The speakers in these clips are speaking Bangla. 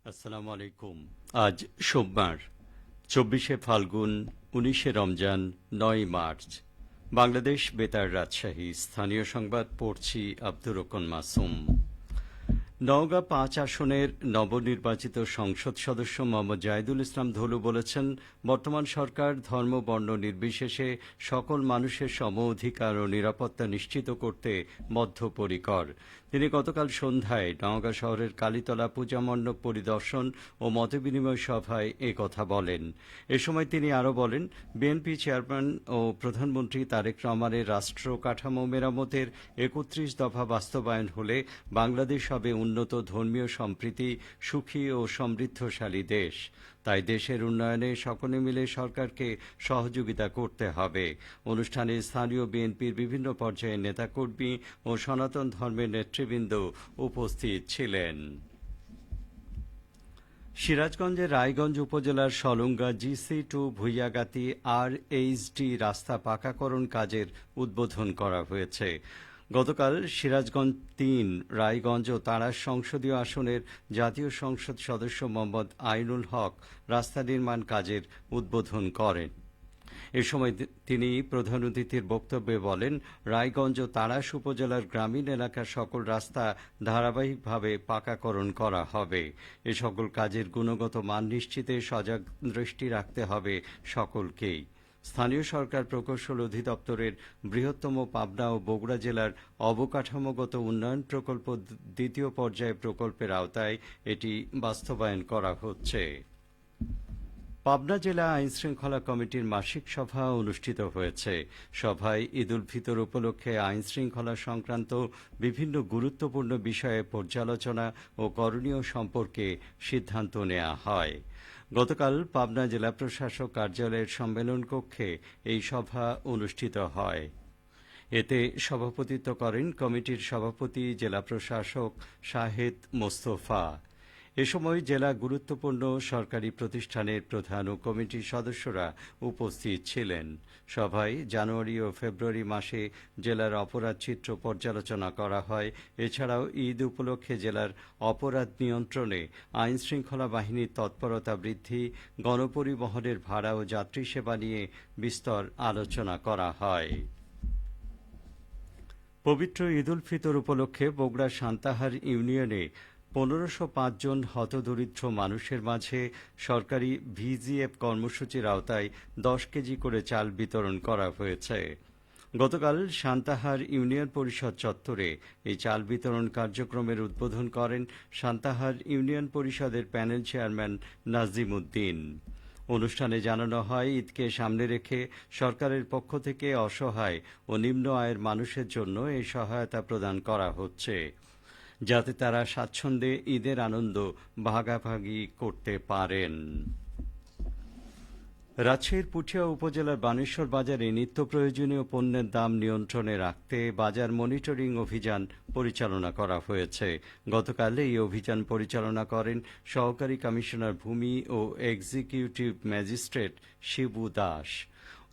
আসসালামু আলাইকুম। আজ সোমবার ২৪শে ফাল্গুন, ১৯শে রমজান, ৯ই মার্চ। বাংলাদেশ বেতার রাজশাহী স্থানীয় সংবাদ পড়ছি আব্দুর রহমান মাসুম। নওগাঁ ৫ আসনের নবনির্বাচিত সংসদ সদস্য মোহাম্মদ জাহিদুল ইসলাম ধলু বলেছেন, বর্তমান সরকার ধর্ম বর্ণ নির্বিশেষে সকল মানুষের সম অধিকার ও নিরাপত্তা নিশ্চিত করতে বদ্ধপরিকর। তিনি গতকাল সন্ধ্যায় নওগাঁ শহরের কালীতলা পূজা মণ্ডপ পরিদর্শন ও মতবিনিময় সভায় কথা বলেন। এ সময় তিনি আরও বলেন, বিএনপি চেয়ারম্যান ও প্রধানমন্ত্রী তারেক রহমানের রাষ্ট্র কাঠামো মেরামতের ৩১ দফা বাস্তবায়ন হলে বাংলাদেশ হবে উন্নত ধর্মীয় সম্প্রীতি, সুখী ও সমৃদ্ধশালী দেশ। তাই দেশের উন্নয়নে সকলে মিলে সরকারকে সহযোগিতা করতে হবে। অনুষ্ঠানে স্থানীয় বিএনপির বিভিন্ন পর্যায়ের নেতাকর্মী ও সনাতন ধর্মের নেতৃবৃন্দ উপস্থিত ছিলেন। সিরাজগঞ্জের রায়গঞ্জ উপজেলার সলুঙ্গা GC2 ভুইয়াগাতি RHD রাস্তা পাকাকরণ কাজের উদ্বোধন করা হয়েছে। গতকাল সিরাজগঞ্জ ৩, রায়গঞ্জ ও তাড়াশ সংসদীয় আসনের জাতীয় সংসদ সদস্য মোহাম্মদ আইনুল হক রাস্তা নির্মাণ কাজের উদ্বোধন করেন। এ সময় তিনি প্রধান অতিথির বক্তব্যে বলেন, রায়গঞ্জ ও তাড়াশ উপজেলার গ্রামীণ এলাকার সকল রাস্তা ধারাবাহিকভাবে পাকাকরণ করা হবে। এ সকল কাজের গুণগত মান নিশ্চিতে সজাগ দৃষ্টি রাখতে হবে সকলকেই। স্থানীয় সরকার প্রকৌশল অধিদপ্তরের বৃহত্তম পাবনা ও বগুড়া জেলার অবকাঠামোগত উন্নয়ন প্রকল্প দ্বিতীয় পর্যায়ে প্রকল্পের আওতায় এটি বাস্তবায়ন করা হচ্ছে। পাবনা জেলা আইনশৃঙ্খলা কমিটির মাসিক সভা অনুষ্ঠিত হয়েছে। সভায় ঈদ উল ফিতর উপলক্ষে আইনশৃঙ্খলা সংক্রান্ত বিভিন্ন গুরুত্বপূর্ণ বিষয়ে পর্যালোচনা ও করণীয় সম্পর্কে সিদ্ধান্ত নেওয়া হয়। গতকাল পাবনা জেলা প্রশাসক কার্যালয়ের সম্মেলন কক্ষে এই সভা অনুষ্ঠিত হয়। এতে সভাপতিত্ব করেন কমিটির সভাপতি জেলা প্রশাসক শাহেদ মোস্তফা। এ সময় জেলা গুরুত্বপূর্ণ সরকারি প্রতিষ্ঠানের প্রধান ও কমিটির সদস্যরা উপস্থিত ছিলেন। সভায় জানুয়ারি ও ফেব্রুয়ারি মাসে জেলার অপরাধ চিত্র পর্যালোচনা করা হয়। এছাড়াও ঈদ উপলক্ষে জেলার অপরাধ নিয়ন্ত্রণে আইনশৃঙ্খলা বাহিনীর তৎপরতা বৃদ্ধি, গণপরিবহনের ভাড়া ও যাত্রী সেবা নিয়ে বিস্তর আলোচনা করা হয়। পবিত্র ঈদ উল ফিতর উপলক্ষে বগুড়ার সান্তাহার ইউনিয়নে ১৫০৫ জন হতদরিদ্র মানুষের মাঝে সরকারি VGF কর্মসূচির আওতায় ১০ কেজি করে চাল বিতরণ করা হয়েছে। গতকাল সান্তাহার ইউনিয়ন পরিষদ চত্বরে এই চাল বিতরণ কার্যক্রমের উদ্বোধন করেন সান্তাহার ইউনিয়ন পরিষদের প্যানেল চেয়ারম্যান নাজিম উদ্দিন। অনুষ্ঠানে জানানো হয়, ঈদকে সামনে রেখে সরকারের পক্ষ থেকে অসহায় ও নিম্ন আয়ের মানুষের জন্য এই সহায়তা প্রদান করা হচ্ছে, যাতে তারা স্বাচ্ছন্দ্যে ঈদের আনন্দ ভাগাভাগি করতে পারেন। রাজশাহীর পুঠিয়া উপজেলার বানেশ্বর বাজারে নিত্য প্রয়োজনীয় পণ্যের দাম নিয়ন্ত্রণে রাখতে বাজার মনিটরিং অভিযান পরিচালনা করা হয়েছে। গতকাল এই অভিযান পরিচালনা করেন সহকারী কমিশনার ভূমি ও এক্সিকিউটিভ ম্যাজিস্ট্রেট শিবু দাস।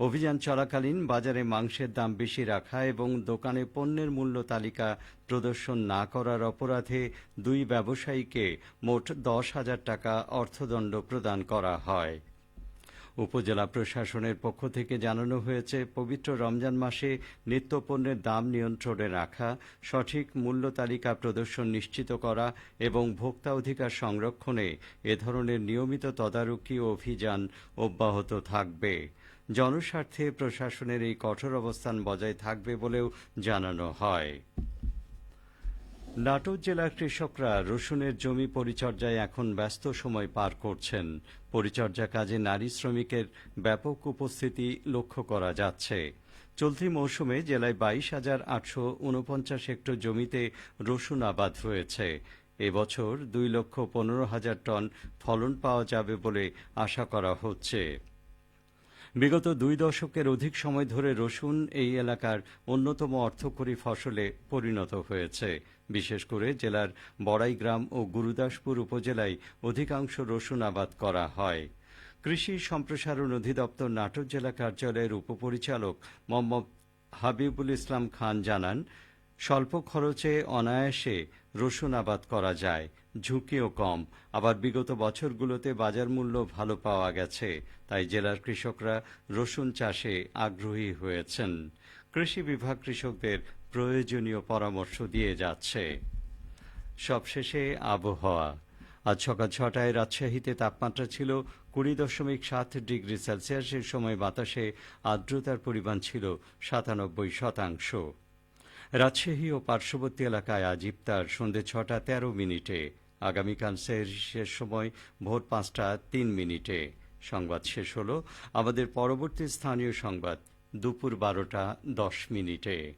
অভিযান চলাকালীন বাজারে মাংসের দাম বেশি রাখা এবং দোকানে পণ্যের মূল্য তালিকা প্রদর্শন না করার অপরাধে ২ ব্যবসায়ীকে মোট ১০,০০০ টাকা অর্থদণ্ড প্রদান করা হয়। উপজেলা প্রশাসনের পক্ষ থেকে জানানো হয়েছে, পবিত্র রমজান মাসে নিত্যপণ্যের দাম নিয়ন্ত্রণে রাখা, সঠিক মূল্য তালিকা প্রদর্শন নিশ্চিত করা এবং ভোক্তা অধিকার সংরক্ষণে এ ধরনের নিয়মিত তদারকি অভিযান অব্যাহত থাকবে। জনস্বার্থে প্রশাসনের এই কঠোর অবস্থান বজায় থাকবে বলেও জানানো হয়। নাটোর জেলার কৃষকরা রসুনের জমি পরিচর্যায় এখন ব্যস্ত সময় পার করছেন। পরিচর্যা কাজে নারী শ্রমিকের ব্যাপক উপস্থিতি লক্ষ্য করা যাচ্ছে। চলতি মৌসুমে জেলায় ২২,৮৪৯ হেক্টর জমিতে রসুন আবাদ হয়েছে। এবছর ২,১৫,০০০ টন ফলন পাওয়া যাবে বলে আশা করা হচ্ছে। বিগত ২ দশকের অধিক সময় ধরে রসুন এই এলাকার অন্যতম অর্থকরী ফসলে পরিণত হয়েছে। বিশেষ করে জেলার বড়াইগ্রাম ও গুরুদাসপুর উপজেলায় অধিকাংশ রসুন আবাদ করা হয়। কৃষি সম্প্রসারণ অধিদপ্তর নাটোর জেলা কার্যালয়ের উপপরিচালক মোহাম্মদ হাবিবুল ইসলাম খান জানান, স্বল্প খরচে অনায়াসে রসুন আবাদ করা যায়, ঝুঁকিও কম। আবার বিগত বছরগুলোতে বাজার মূল্য ভালো পাওয়া গেছে, তাই জেলার কৃষকরা রসুন চাষে আগ্রহী হয়েছেন। কৃষি বিভাগ কৃষকদের প্রয়োজনীয় পরামর্শ দিয়ে যাচ্ছে। সবশেষে আবহাওয়া। আজ সকাল ৬টায় রাজশাহীতে তাপমাত্রা ছিল ২০.৭ ডিগ্রি সেলসিয়াস। এ সময় বাতাসে আর্দ্রতার পরিমাণ ছিল ৯৭%। রাজশাহী ও পার্শ্ববর্তী এলাকায় আজ ইফতার সন্ধ্যে ৬টা ১৩ মিনিটে। আগামীকাল সেহরির সময় ভোর ৫টা ৩ মিনিটে। সংবাদ শেষ হলো। আমাদের পরবর্তী স্থানীয় সংবাদ দুপুর ১২টা ১০ মিনিটে।